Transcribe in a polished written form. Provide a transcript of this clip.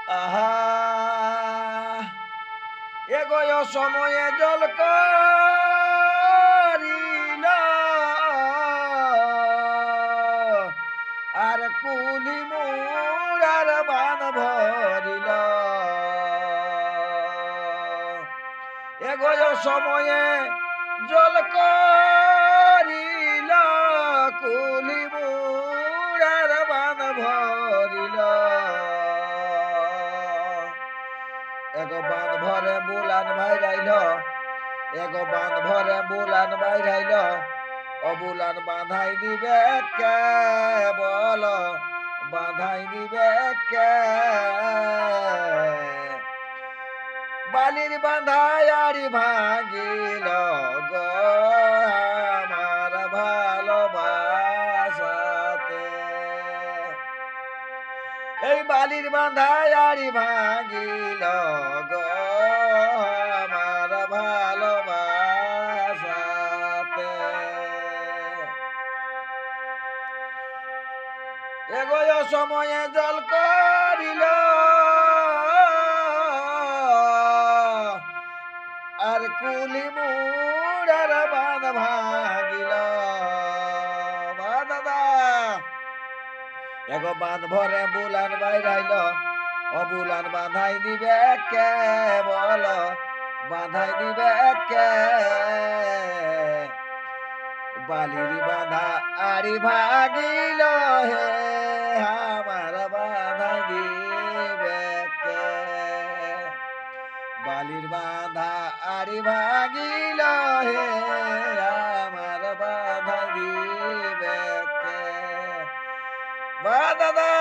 আহা এগোয় সময়ে জল করিল আর কুলি মুড়ার বান ভরিল এগোয় সময়ে জল করিল কুলি মুড়ার বান ভরিল এগো বান ভরে বুলান ভাইরাইল এগো বান ভরে বুলান ভাইরাইল অবুলান বাঁধাই দিবে কে বল বাঁধাই দিবে কে বালির বাঁধাই আড়ি ভাঙিল গো আমার ভালোবাসাতে এই বালির বাঁধাই আড়ি ভাঙিল গো আমার ভালোবাসাতে এগোয় সময়ে জল করিল আর কুলি মুড়ার বাঁধ ভাঙিল দাদা এগো বাঁধ ভরে বুলান বাইরাইল অবুলান বাঁধাই দিবে কে বল বাঁধাই দিবে কে বালির বাঁধা আড়ি ভাগিল হে আমার বাঁধাই দিবে কে বালির বাঁধা আড়ি ভাগিল হে আমার বাঁধাই দিবে কে বা দাদা